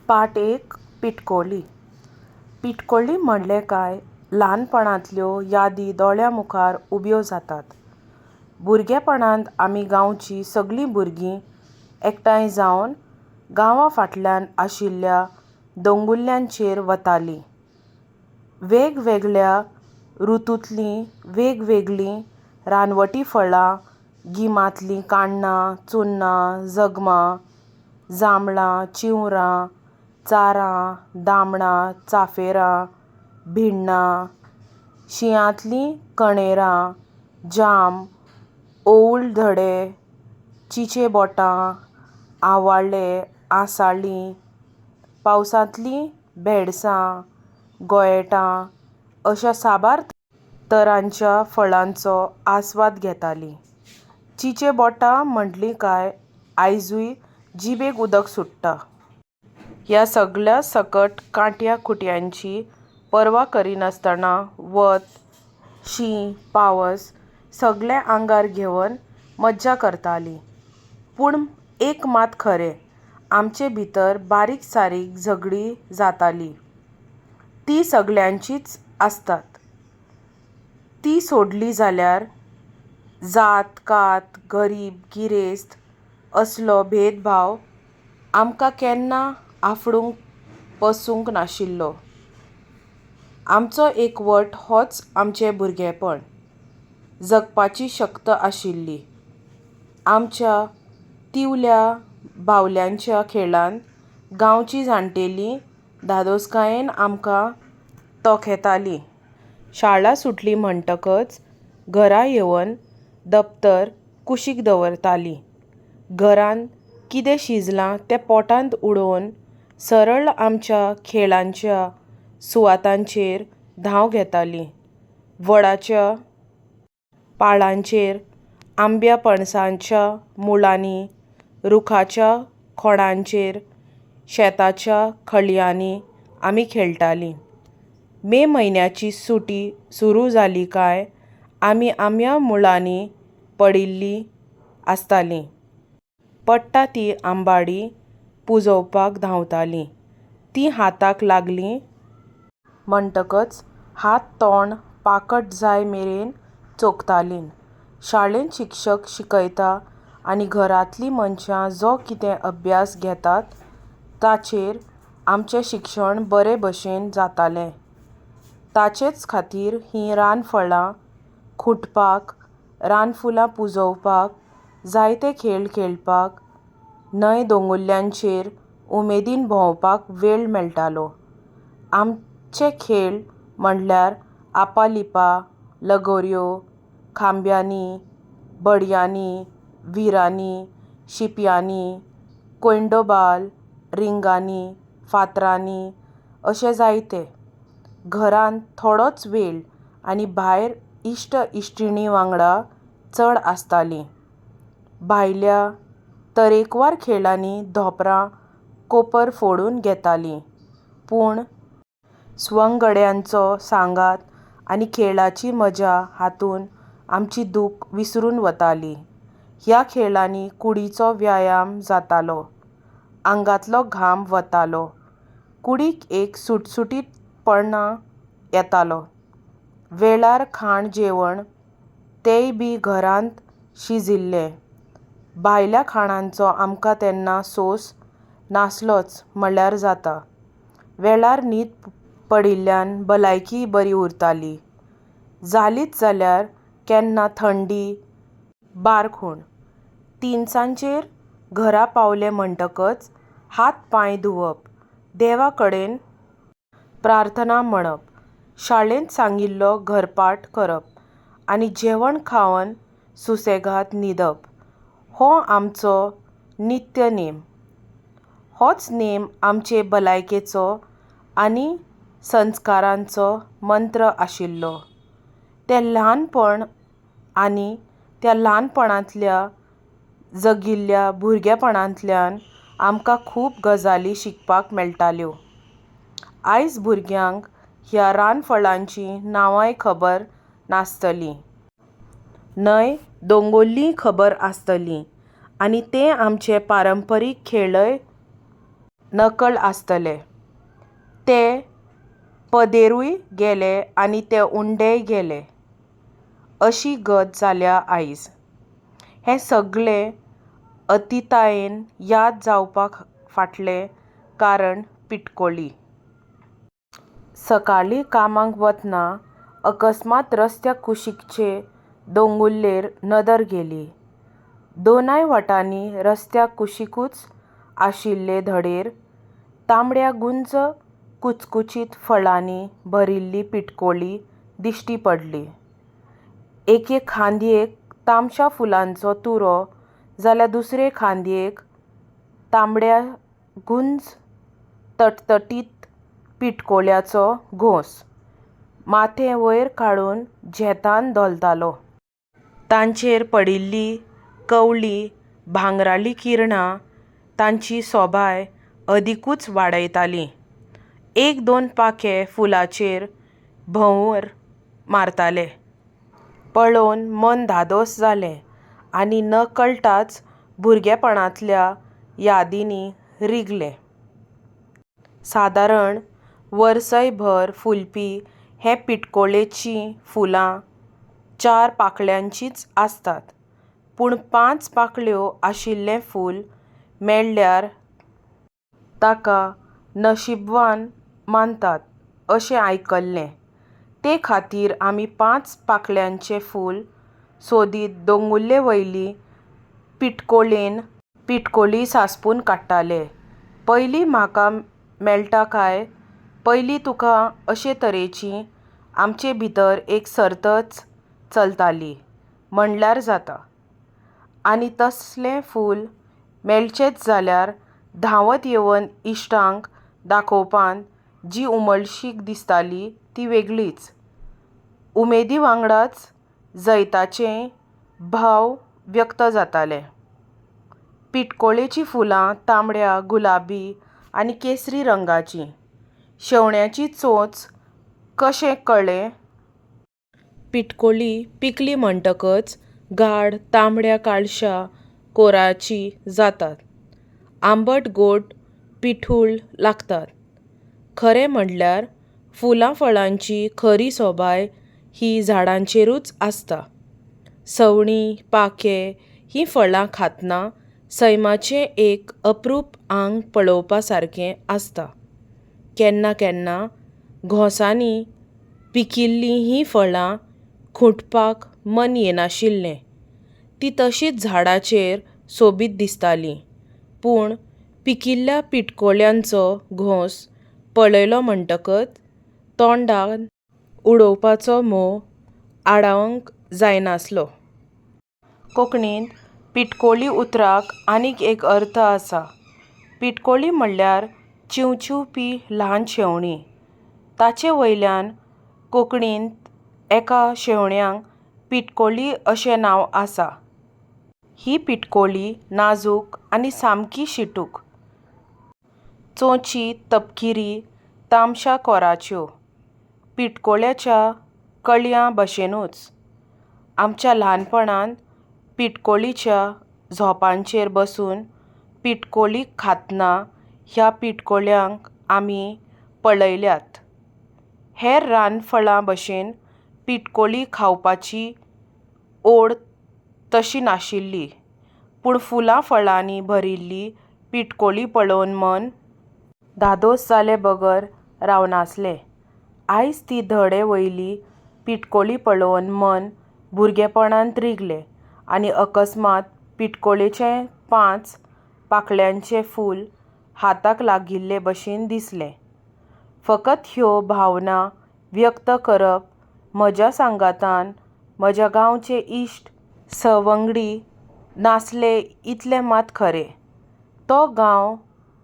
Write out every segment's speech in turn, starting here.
पार्ट 1 पिटकोली. पिटकोली म्हणलें काय ल्हानपणांतल्यो यादी दोळ्यां मुखार उब्यो जातात. भुरगेपणांत आमी गांवचीं सगळीं भुरगीं एकठांय जावन गांवा फाटल्यान आशिल्ल्या दोंगुल्ल्यांचेर वतालीं. वेगवेगळ्या रुतूंतलीं वेगवेगळीं रानवटी फळां, गिमांतलीं काण्णां, चुन्नां, जगमां, जांबळां, चिवरां, चारां, दामणां, चाफेरां, भिण्णां, शिंयांतलीं कणेरां, जाम, ओंवळ धडे, चिचेबोटां, आवाळे, आंसाळीं, पावसांतलीं भेडसां, गोयेटां अशा साबार तरांच्या फळांचो आस्वाद घेतालीं. चिचेबोटां म्हणटलीं काय आयजूय जिबेक उदक सुट्टा. ह्या सगळ्या सकट कांट्या खुट्यांची पर्वा करिनासतना वत, शीं, पावस सगळें आंगार घेवन मज्जा करतालीं. पूण एक मात खरें, आमचे भितर बारीक सारीक झगडीं जातालीं. तीं सगळ्यांचींच आसतात. ती सोडली जाल्यार जात कात, गरीब गिरेस्त असलो भेदभाव आमकां केन्ना आफडूंक पसूंक नाशिल्लो. आमचो एकवट होच आमचें भुरगेंपण. जगपाची शक्त आशिल्ली. आमच्या तिवल्या बावल्यांच्या खेळांत गांवचीं जाण्टेलीं धादोसकायेन आमकां तोखेतालीं. शाळा सुटली म्हणटकच घरा येवन दप्तर कुशीक दवरतालीं. घरांत कितें शिजलां तें पोटांत उडोवन सरळ आमच्या खेळांच्या सुवातांचेर धांव घेतालीं. वडाच्या पाळांचेर, आंब्या पणसाच्या मुळांनी, रुखाच्या खोडांचेर, शेताच्या खळयांनी आमी खेळटालीं. मे म्हयन्याची सुटी सुरू जाली काय आमी आंब्या मुळांनी पडिल्लीं आसतालीं. पडटा ती आंबाडी पुंजोवपाक धांवतालीं. तीं हाताक लागलीं म्हणटकच हात तोंड पाकट जाय मेरेन चोखतालीं. शाळेंत शिक्षक शिकयता आनी घरांतलीं मनशां जो कितें अभ्यास घेतात ताचेर आमचें शिक्षण बरे भशेन जातालें. ताचेच खातीर हीं रानफळां खुंटपाक, रानफुलां पुंजोवपाक, जायते खेळ खेळपाक, न्हय दोंगुल्ल्यांचेर उमेदीन भोंवपाक वेळ मेळटालो. आमचे खेळ म्हणल्यार आपालिपा, लगोऱ्यो, खांब्यांनी, बडयांनी, विरांनी, शिंप्यांनी, कोयंडोबाल, रिंगांनी, फातरांनी अशे जायते. घरांत थोडोच वेळ आनी भायर इश्ट इश्टिणीं वांगडा चड आसतालीं. भायल्या तरेकवार खेळांनी धोंपरां कोपर फोडून घेतालीं. पूण स्वंगड्यांचो सांगात आनी खेळाची मजा हातूंत आमची दूख विसरून वताली. ह्या खेळांनी कुडीचो व्यायाम जातालो. आंगांतलो घाम वतालो. कुडीक एक सुटसुटीतपणां येतालो. वेळार खाण जेवण तेंय बी घरांत शिजिल्लें. भायल्या खाणांचो आमकां तेन्ना सोंस नासलोच म्हणल्यार जाता. वेळार न्हीद पडिल्ल्यान भलायकी बरी उरताली. जालीच जाल्यार केन्ना थंडी, बारखूण. तिनसांजेर घरा पावले म्हणटकच हात पांय धुवप, देवा कडेन प्रार्थना म्हणप, शाळेंत सांगिल्लो घरपाठ करप आनी जेवण खावन सुसेगाद न्हिदप हो आमचो नित्य नेम. होच नेम आमचे भलायकेचो आनी संस्कारांचो मंत्र आशिल्लो. तें ल्हानपण आनी त्या ल्हानपणांतल्या जगिल्ल्या भुरगेपणांतल्यान आमकां खूब गजाली शिकपाक मेळटाल्यो. आयज भुरग्यांक ह्या रानफळांचीं नांवांय खबर नासतलीं. न्हय दोंगुल्लीं खबर आसतलीं आनी ते आमचे पारंपरीक खेळय नकळ आसतले. ते पदेरूय गेले आनी ते उंडेय गेले. अशी गत जाल्या आयज. हें सगळें अतितायेन याद जावपाक फाटलें कारण पिटकोली. सकाळीं कामाक वतना अकस्मात रस्त्या कुशीकचे दोंगुल्लेर नदर गेली. दोनाय वाटांनी रस्त्या कुशीकूच आशिल्ले धडेर तांबड्या गुंज कुचकुचीत फळांनी भरिल्ली पिटकोळी दिश्टी पडली. एके खांदयेक तामश्या फुलांचो तुरो जाल्यार दुसरे खांदयेक तांबड्या गुंज तटतटीत पिटकोळ्याचो घोंस माथें वयर काडून झेतान दोलतालो. तांचेर पडिल्लीं कवळीं भांगराळीं किरणां तांची सोबाय अदिकूच वाडयतालीं. एक दोन पाखे फुलांचेर भंवर मारताले. पळोवन मन धादोस जालें आनी नकळटाच भुरगेपणांतल्या यादींनी रिगलें. सादारण वर्सयभर फुलपी हे पिटकोळेचीं फुलां 4 पाकळ्यांचींच आसतात. पूण 5 पाकळ्यो आशिल्लें फूल मेळ्ळ्यार ताका नशीबवान मानतात अशें आयकल्लें. ते खातीर आमी 5 पाकळ्यांचें फूल सोदीत दोंगुल्लेवयली पिटकोळेन पिटकोळी सांसपून काडटाले. पयलीं म्हाका मेळटा काय पयलीं तुका अशे तरेची आमचे भितर एक सर्तच चलताली म्हणल्यार जाता. आनी तसलें फूल मेळचेंच जाल्यार धांवत येवन इश्टांक दाखोवपान जी उमळशीक दिसताली ती वेगळीच. उमेदी वांगडाच जैताचेय भाव व्यक्त जाताले. पिटकोळेचीं फुलां तांबड्या, गुलाबी आनी केसरी रंगाचीं. शेवण्यांची चोच कशें कळ्ळें? पिटकोळी पिकली म्हणटकच गाढ तांबड्या काळशा कोराची जातात. आंबट गोड पिठूळ लागतात. खरें म्हणल्यार फुलां फळांची खरी सोबाय ही झाडांचेरूच आसता. सवणीं, पाखे हीं फळां खातना सैमाचें एक अप्रूप आंग पळोवपा सारकें आसता. केन्ना केन्ना घोंसांनी पिकिल्लीं हीं फळां खुंटपाक मन येनाशिल्लें. तीं तशींच झाडाचेर सोबीत दिसतालीं. पूण पिकिल्ल्या पिटकोळ्यांचो घोंस पळयलो म्हणटकच तोंडान उडोवपाचो मोग आडावंक जायनासलो. कोंकणींत पिटकोळी उतराक आनीक एक अर्थ आसा. पिटकोळी म्हणल्यार चिवचिवपी ल्हान शेवणीं. ताचे वयल्यान कोंकणींत एका शेवण्यांक पिटकोळी अशें नांव आसा. ही पिटकोळी नाजूक आनी सामकी शिटूक. चोंची तपकिरी तामश्या कोराच्यो. पिटकोळ्याच्या कळयां भशेनूच. आमच्या ल्हानपणांत पिटकोळीच्या झोंपांचेर बसून पिटकोळी खातना ह्या पिटकोळ्यांक आमी पळयल्यात. हेर रानफळां भशेन पिटकोळी खावपाची ओड तशी नाशिल्ली. पूण फुलां फळांनी भरिल्ली पिटकोळी पळोवन मन धादोस जाले बगर रावनासलें. आयज ती धडे वयली पिटकोळी पळोवन मन भुरगेपणांत रिगलें आनी अकस्मात पिटकोळेचें 5 पाकळ्यांचें फूल हाताक लागिल्ले भशेन दिसलें. फकत ह्यो भावना व्यक्त करप म्हज्या सांगातान म्हज्या गांवचे इश्ट सवंगडी नासले इतलें मात खरें. तो गांव,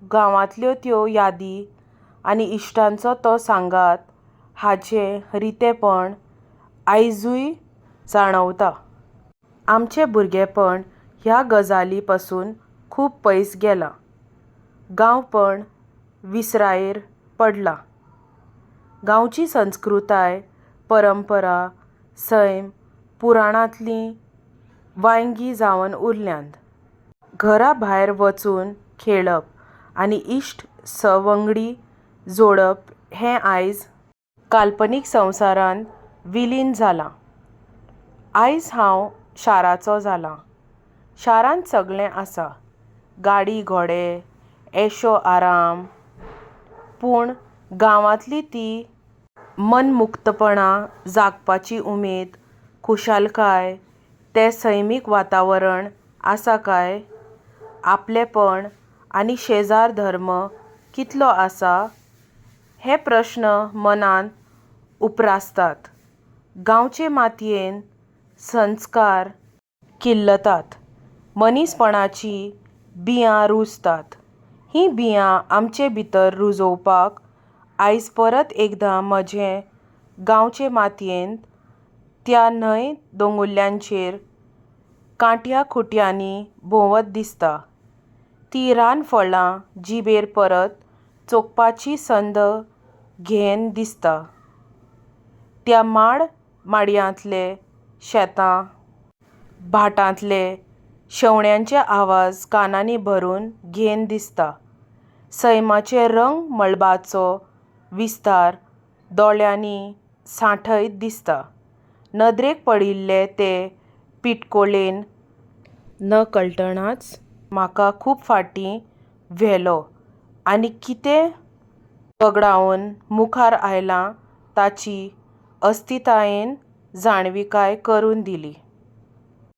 गांवांतल्यो त्यो यादी आनी इश्टांचो तो सांगात हाचें रितेपण आयजूय जाणवता. आमचें भुरगेपण ह्या गजाली पासून खूब पयस गेलां. गांवपण विसरायेर पडलां. गांवची संस्कृताय, परंपरा सैम पुराणांतलीं वांयगी जावन उरल्यांत. घरा भायर वचून खेळप आनी इश्ट सवंगडी जोडप हें आयज काल्पनीक संवसारांत विलीन जालां. आयज हांव शाराचो जालां. शारांत सगळें आसा, गाडी घोडे, ऐशो आराम. पूण गांवांतली ती मनमुक्तपणां, जागपाची उमेद, खुशालकाय, तें सैमीक वातावरण आसा काय? आपलेपण आनी शेजार धर्म कितलो आसा? हे प्रस्न मनांत उप्रासतात. गांवचे मातयेंत संस्कार किल्लतात, मनीसपणाचीं बियां रुजतात. हीं बियां आमचे भितर रुजोवपाक आयज परत एकदां म्हजें गांवचे मातयेंत त्या न्हंय दोंगुल्ल्यांचेर कांट्या खुट्यांनी भोंवत दिसता. तीं रानफळां जिबेर परत चोखपाची संद घेयन दिसता. त्या माडयांतले शेतां, भाटांतले शेवण्यांचे आवाज कानांनी भरून घेयन दिसता. सैमाचे रंग मळबाचो विस्तार दोळ्यांनी सांठयत दिसता. नदरेक पडिल्ले ते पिटकोळेन नकळटनाच म्हाका खूब फाटीं व्हेलो आनी कितें वगडावन मुखार आयलां ताची अस्तितायेन जाणविकाय करून दिली.